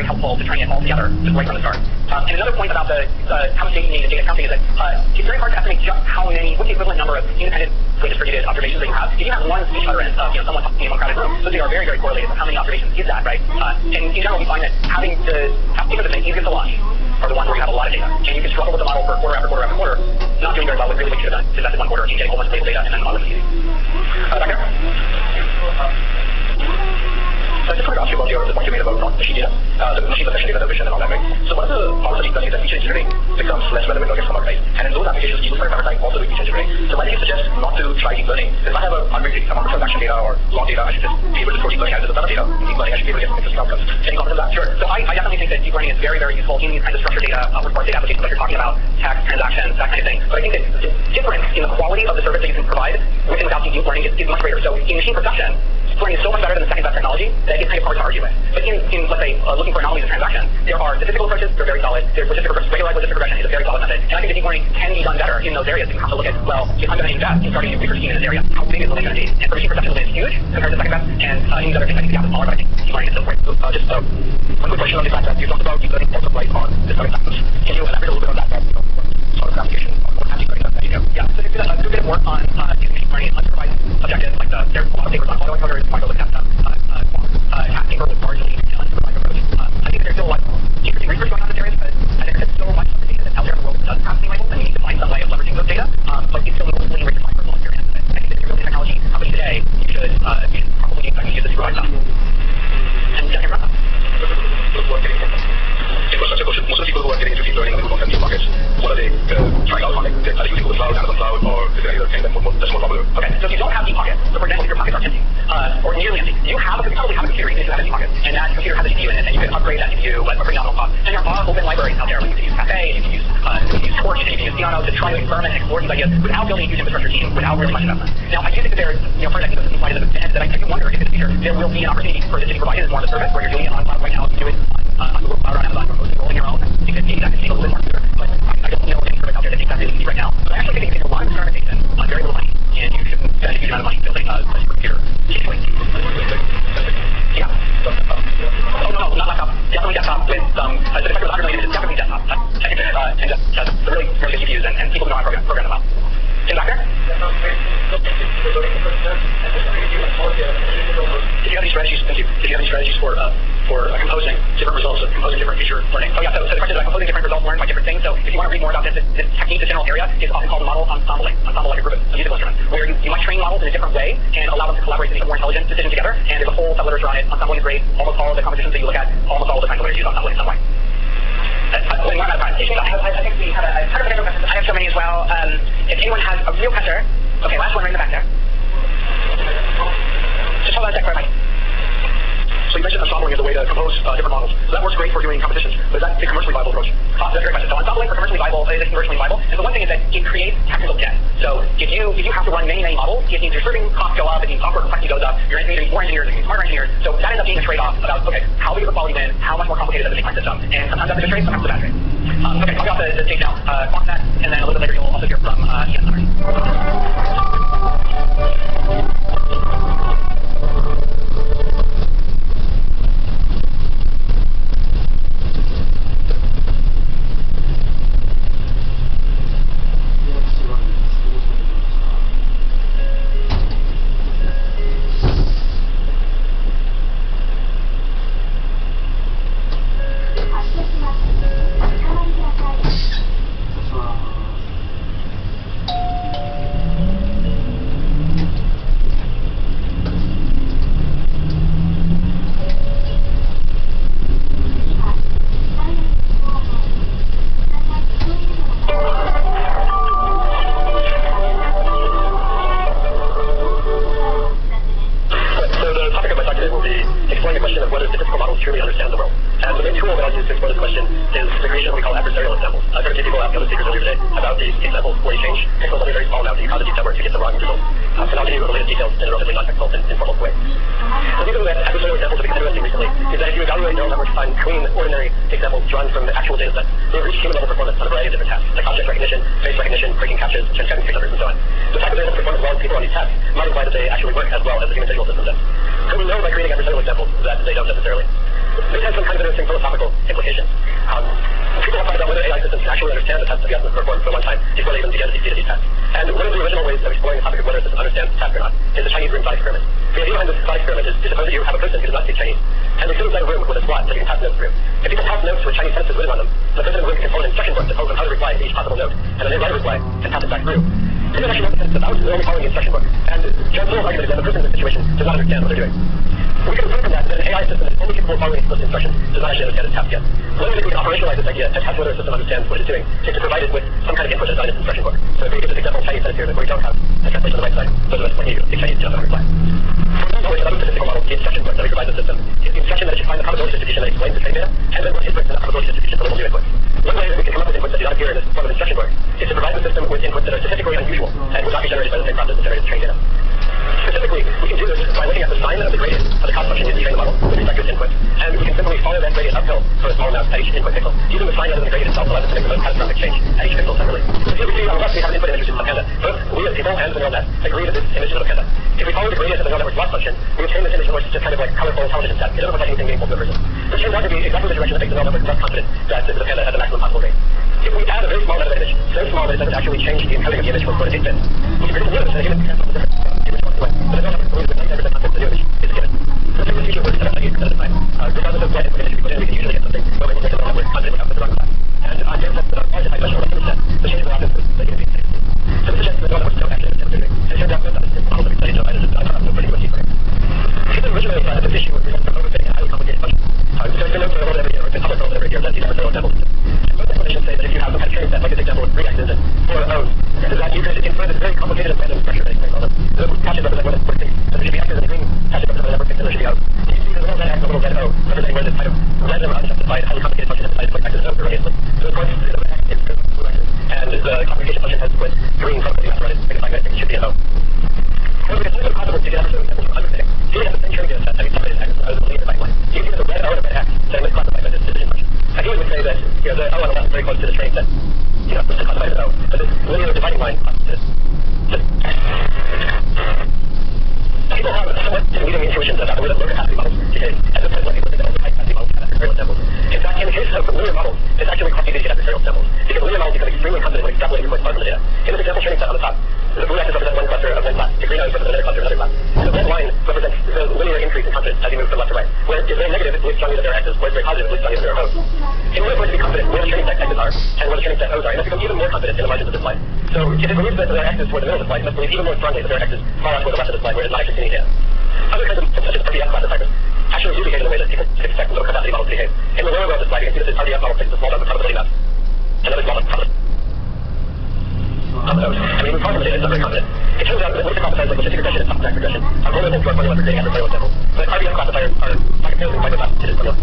helpful to try and get all together just right from the start. And another point about the how much data you need in data counting is that it's very hard to estimate just what the equivalent number of independently distributed observations that you have. If you have one speech utterance of someone talking in one crowded room, those data are very, very correlated with how many observations is that, right? And in general, we find that having the data that's easiest to launch are the ones where you have a lot of data. And you can struggle with the model for quarter after quarter after quarter, not doing very well with really what you should have done is invested one quarter and getting a whole bunch of data and then the model is easy. Back there? So I just wanted to ask you about the point you made about machine data, the machine possession data, the vision and all that, right? So one of the problems that you study is that feature engineering becomes less relevant when it gets commoditized. And in those applications, you will prioritize also doing feature engineering. So why do you suggest not to try deep learning? If I have a unreal amount of transaction data or log data, I should just be able to throw deep learning as a set of data. Deep learning, I should be able to get some interesting outcomes. Any comment on that? Sure. So I definitely think that deep learning is very, very useful in these kinds of structured data, report data applications like you're talking about, text, transactions, that kind of thing. But I think that the difference in the quality of the service that you can provide with and without deep learning is much greater. So in machine perception, learning is so much better than the second best technology that it's kind of hard to argue with. But in let's say, looking for anomalies in transactions, there are statistical approaches, they're very solid. There's regularized logistic regression is a very solid method. And I think that deep learning can be done better in those areas. You have to look at, well, if I'm going to invest in starting a new research team in this area, how big is the link going to be? And for machine perception, the link is huge compared to the second best. And in these other things, I think the gap is smaller, but I think deep learning is still great. So one quick question on the fact that you talked about deep learning also right on this other factors. Can you elaborate a little bit on that? Sort of application of what deep learning does that you do? Yeah, so there's a bit of work on using deep learning in unsupervised objectives, like there are a lot of papers on following coders, quite a look at paper with largely unsupervised approach. I think there's still a lot of interesting research going on in this area because I think there's so much of the data that's out there in the world that doesn't have any labels, and you need to find some way of leveraging those data, but it's still mostly enriched by personal experience. I think that if you're building technology company today, you should probably expect to use the supervised stuff. And second round. Most of the people who are getting into deep learning and they concept new markets, what are they trying out on it? Are they using Google Cloud, Amazon Cloud, or is there any other thing that's more popular? Okay, so if you don't have deep pockets, so for example, if your pockets are empty, or nearly empty, you probably have a computer even if you have a deep pocket, and that computer has a GPU in it, and you can upgrade that GPU at a pretty nominal cost. And there are open libraries out there, like you can use Caffe, you can use Torch, and you can use Theano to try to experiment and explore these ideas without building a huge infrastructure team, without really much investment. Now, I do think that there's, part of that ecosystem slide is a bit that I do wonder if in the future there will be an opportunity for this to be provided as more of a service, where you're doing it on cloud right now, you do it on Google Cloud or Amazon, you're mostly rolling your own. You can see that can take a little bit more clear, but I don't know any service out there that takes that really easy right now. But I actually think it can take a lot of experimentation on very little money, and you shouldn't spend a huge amount of money building a supercomputer. Yeah. Oh no, not laptop. Definitely desktop with the effect of automated is definitely desktop. And just the really, really good GPUs and people who know how to program them out. In the back there? Did you have any strategies? Thank you. Did you have any strategies for composing different results, composing different feature learning? Oh yeah, so the question is composing different results learned by different things. So if you want to read more about this technique, this general area is often called model ensembling like a group of musical instruments, where you might train models in a different way and allow them to collaborate to make a more intelligent decision together. And there's a whole set of literature on it. Ensembling is great. Almost all of the competitions that you look at, almost all of the kinds of literature use ensembling in some way. I think we have a ton of potential questions. I have so many as well. If anyone has a real pressure, okay, last one right in the back there. Just hold on a sec for a mic. So you mentioned ensembling as a way to compose different models. So that works great for doing competitions, but is that a commercially viable approach? That's a great question. So ensembling for commercially viable is commercially viable. And the one thing is that it creates technical debt. So if you have to run many models, it means your serving costs go up, it means software complexity goes up, you're needing more engineers, it means smarter engineers. So that ends up being a trade-off about, okay, how big of a quality win, how much more complicated does it make my system? And sometimes that's a good trade, sometimes it's a bad trade. Okay, I'll get off the stage now. QuantNet, and then a little bit later you'll also hear from Ian Summers. Philosophical tests that we have to perform for one time before they even begin to succeed at these tests. And one of the original ways of exploring the topic of whether a system understands the task or not is the Chinese room thought experiment. The idea behind this thought experiment is suppose that you have a person who does not speak Chinese, and they sit inside a room with a slot that you can pass notes through. If people pass notes with Chinese sentences written on them, the person in the room can follow an instruction book that tells them how to reply to each possible note, and then they write a reply and pass it back through. This is actually that they're only following the instruction book, and John Lowell's argument is that the person in this situation does not understand what they're doing. We can infer from that an AI system that is only capable of following explicit instructions does not actually understand its task yet. One way that we can operationalize this idea to test whether a system understands what it's doing is to provide it with some kind of input that's not in its instruction book. So if we give this example Chinese sentence here where we don't have a translation on the right side, those of us when you speak Chinese just don't reply. For another statistical model, the instruction book that we provide the system is the instruction that it should find the probability distribution that explains the training data, and then once it inputs in the probability distribution for the new inputs. One way that we can come up with inputs that do not appear in this form of instruction book is to provide the system with inputs that are statistically unusual and will not be generated by the same process that generates training data. Specifically, we can do this by looking at the sign of the gradient of the cost function used to train the model with respect to its input, and we can simply follow that gradient uphill for a small amount at each input pixel. Using the sign of the gradient itself allows us to make the most catastrophic change at each pixel separately. So here we see on the left we have an input image which is a panda. Both we as people and the neural net agree that this image is a panda. If we follow the gradient of the neural network's loss function, we obtain this image in which it's just kind of like colorful television set. It doesn't look like anything meaningful to a person. This turns out to be exactly the direction that makes the neural network less confident that the panda has the maximum possible rate. If we add a very small amount of image, so small that it doesn't actually change the encoding of the image from 4 to 8 bits, we can predict the limits that a human can tell the difference from the image one to one. But the neural network believes that 99% confidence the new image is a given. So the future works at 98% of the time. Regardless of what input image we put in, we can usually get something where we can make the neural network confident enough with the wrong class. And on data sets that are large and high-dimensional like image sets, the change will happen with the human being. So this suggests that the neural networks don't actually understand what they're doing. And it turns out that the models that we studied show that it's a pretty much deeper. People originally thought that this issue represents an overfitting and highly complicated function. So it's been known for a little bit every year, or it's been published a little bit every year that these are neural network systems. Most explanations say that if you have some kind of training set, like this example with 3 X's and 4 O's, that you could infer this very complicated and random structure that explains all this. The patches represent where the network thinks, so there should be X's and the green patches represent where the network thinks there should be O's. And you see the little red X and the little red O representing where this kind of random, unjustified, highly complicated function has decided to put X's and O's erroneously. So of course, the red X is good for X's, and the complication function has put green from the left to right, signifying that it should be an O. However, it's also possible to get out of examples of underfitting. Here we have the same training data set having separated X and O's in a linear dividing line. You can see the red O and the red X that is classified by this decision function. I think we would say that the O on the left is very close to the training set. Which is classified as O. But this linear dividing line is people have somewhat misleading intuitions about the way that low capacity models behave, as opposed to people that don't high capacity models have adversarial samples. In fact, in the case of linear models, it's actually quite easy to get adversarial samples, because linear models become extremely confident when extrapolating points apart from the data. In this example training set on the top, the blue axis represents one cluster of one class, the green axis represents another cluster of another class. The red line represents the linear increase in confidence as you move from left to right, where it's very negative, it believes strongly that there are X's, where it's very positive, it believes strongly that there are O's. In order for it to be confident where the training set X's are, and where the training set O's are, it must become even more confident in the margins of this slide. So if it believes that there are X's toward the middle of the slide, it must believe even more strongly that there are X's far out toward the left of the slide, where it is not actually seeing any data. Other kinds of such as RDF classifiers actually do behave in the way that people expect low capacity models to behave. In the lower row of the slide, you can see that this RDF model takes a small amount of probability maps, another small amount of probability. I mean, we call them data, it's not very confident. It turns out that most classifiers like logistic regression and top-stack regression are vulnerable to our formula for creating adversarial samples, but RDF classifiers are not comparatively quite robust to this formula.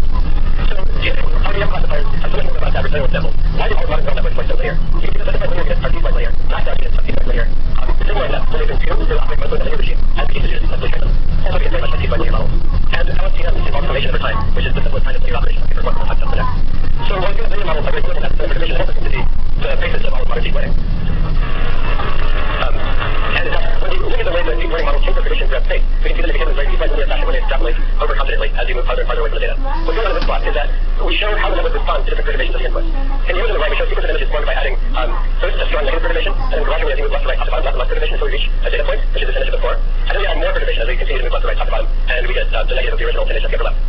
So, RDF classifiers have so much more robust adversarial samples. Why do all modern neural networks work so linear? You can see that specified linear units are piecewise linear, not graph units are piecewise linear. Similar to that, when they've been tuned, they're operating mostly in the linear regime, and the usage is simply train them. Also, we can very much like piecewise linear models. And LSTM involves summation over time, which is the simplest kind of linear operation that we perform from time to the next. So, while we have linear models are very equivalent to the information also seems to be the basis of all of modern deep learning. And in fact, when you look at the way that deep learning models change their prediction throughout space, we can see that it behaves in a very piecewise linear fashion when they extrapolate overconfidently as you move farther and farther away from the data. What's going on in this plot is that we show how the network responds to different perturbations of the input. In the image on the right, we show a sequence of images formed by adding first a strong negative perturbation, and then gradually as you move left to right, top to bottom, left to left perturbation until we reach a data point, which is this image before. And then we add more perturbation as we continue to move left to right, top to bottom, and we get the negative of the original image at the upper left.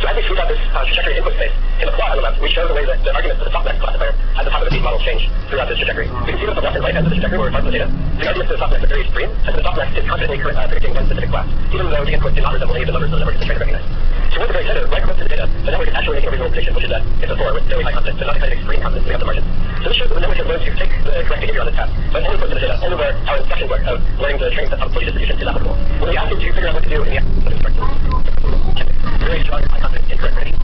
So as we smooth out this trajectory input space, in the plot on the left, we show the way that the arguments of the softmax classifier at the top of the deep model change throughout this trajectory. We can see that the left and right ends of the trajectory where we're talking about the data. The arguments of the softmax are very extreme, and the softmax is confidently predicting one specific class, even though the input did not resemble any of the numbers that the network is trying to recognize. So we're at the very center, right close to the data, the network is actually making a reasonable prediction, which is that it's a 4 with very high confidence, but not the kind of extreme confidence we have the margin. So this shows that the network has learned to take the correct behavior on this task, but only close to the data, only where our instruction work of learning the training set probability distribution is applicable. When we ask it to figure out what to do in the instruction, very strong, high confidence, incorrect prediction.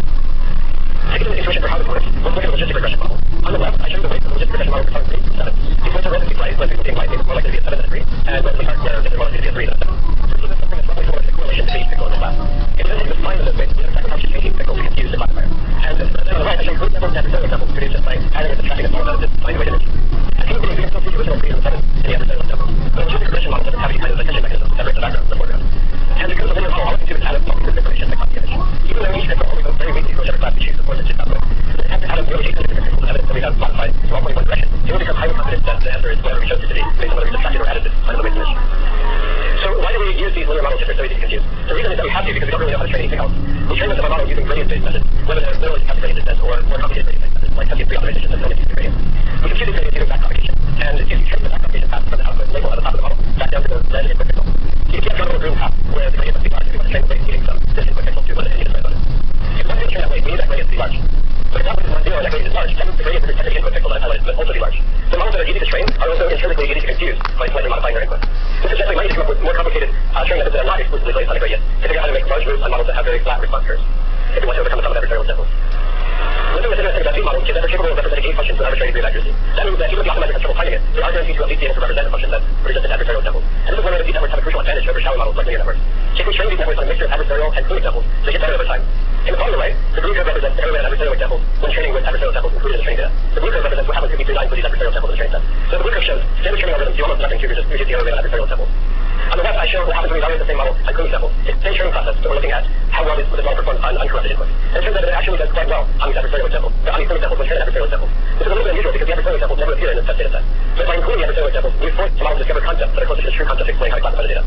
Taking the intuition for how this works, let's look at the logistic regression model. On the left, I show you the weights of the logistic regression model for 3 7. These weights are relatively bright, but people being white means more likely to be a 7 than a 3, and relatively dark, where they're more likely to be a 3 than a 7. So this is something that's roughly similar to the correlation between each pixel in the class. If you then take the sign of those weights, you can track how much changing pixels we can use the classifier. And then on the right, I show you group examples and adversarial examples produced just by adding and subtracting a small amount of this sign weight image. And here we can still see the original 3 and 7 in the adversarial example. But the logistic regression model doesn't have any kind of attention mechanism to separate the background from the foreground. And because of the linear model, all we can do is add a small piece of information that copies the image. Even though each pixel only goes very weakly varying degree of accuracy. That means that even if the optimizer has trouble finding it, there are guarantees to at least be able to represent a function that produces an adversarial example. And this is one way that these networks have a crucial advantage over shallow models like linear networks. If we train these networks on a mixture of adversarial and clue examples, they get better over time. In the bottom right, the blue curve represents the error rate adversarial examples when training with adversarial samples included in the training data. The blue curve represents what happens if we do not include these adversarial samples in the training set. So the blue curve shows standard training algorithms do almost nothing to reduce the error rate of adversarial samples. On the left, I show what happens when we evaluate the same model as clue examples. It's the same training process, but we're looking at how well the model performs on uncorrupted inputs. And it turns out that it actually does quite well on these adversarial examples, on these clue examples when trained adversarial examples. This is a little bit unusual because the adversarial examples never appear in this test data set. But by including the adversarial examples, we force the model to discover concepts that are closer to the true concepts explaining how to classify the data.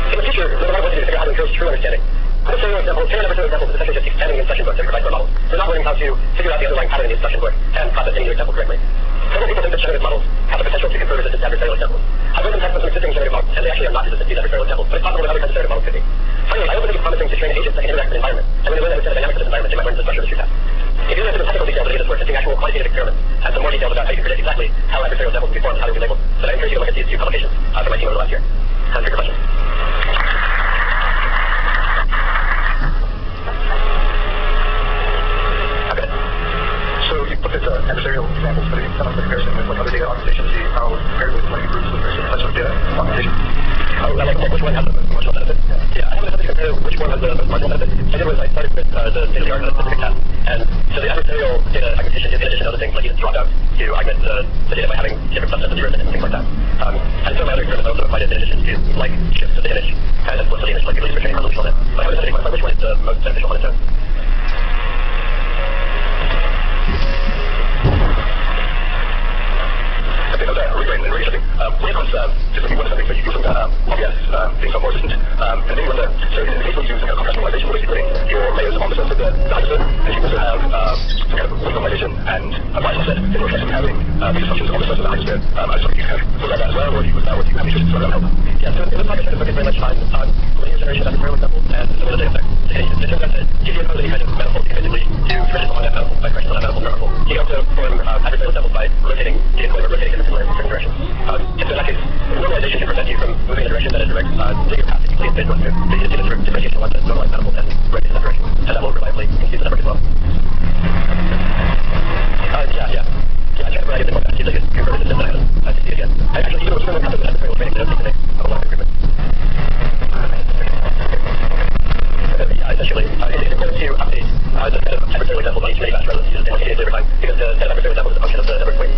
In the future, what I want to do is figure out how to encourage true understanding. Adversarial examples, training adversarial examples is essentially just expanding the instruction book that provides our models. We're not learning how to figure out the underlying pattern in the instruction book and process any new example correctly. Several people think that generative models have the potential to confer resistant to adversarial examples. I've written tests on some existing generative models, and they actually are not resistant to these adversarial examples, but it's possible that other kinds of generative models could be. Finally, I also think it's promising to train agents that can interact with the environment. And when they learn the dynamics of this environment, they might learn the structure of the true test. If you look at the technical details of this work, testing actual quantitative experiments and some more details about how you can predict exactly how adversarial examples will be formed and how they will be labeled. So I encourage you to look at these two publications from my team over the last year. Time for your questions. So you looked at adversarial examples, but it's done a comparison with like other data augmentation to see how compared with like groups with very different types of data augmentation. Like which one has the most marginal benefit? Yeah, I haven't compared which one has the most marginal benefit. I did was I started with the state-of-the-art of the specific test. And so the adversarial data augmentation is in addition to other things like even dropouts to augment the data by having different subsets of zeros and things like that. And so my other experiments also applied it in addition to like shifts of the image, kind of split the image like at least for training resolution on it. But I haven't studied which one is the most beneficial on its own. Really interesting. When it comes to just looking at one of the things that you do from OBS being somewhat more resistant, and then you wonder, so in the case of using compressed normalization, what you're doing, your layers on the surface of the hyperset, and you also have some kind of weight normalization and a bias offset, then we're testing having these functions on the surface of the hyperset. I was wondering if you kind of look at that as well, or if you would have interest in sort of help. Yeah, so in the project, I focus very much on linear generation of adversarial examples and the way that they affect the data. It turns out that if you impose any kind of manifold, you can basically do conversion on that manifold by correction on that manifold manifold. You can also form adversarial examples by rotating the encode or rotating them in certain directions. If in that case, normalization can prevent you from moving in a direction that is direct linear path that you can fit onto. So you just need a differentiation along the normalized manifold and rotate in that direction. And that will reliably confuse the network as well. Yeah, I tried to provide it more fast. It's like it's converted to system I can see it again. I actually, even with some of the concepts of adversarial training, that takes a lot of improvement. Yeah, essentially, it's important to update the set of adversarial examples on each many batch rather than use the simultaneously every time, because the set of adversarial examples is a function of the network's weight.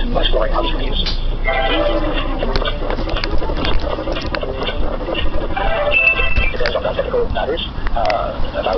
by exploring how this can be used.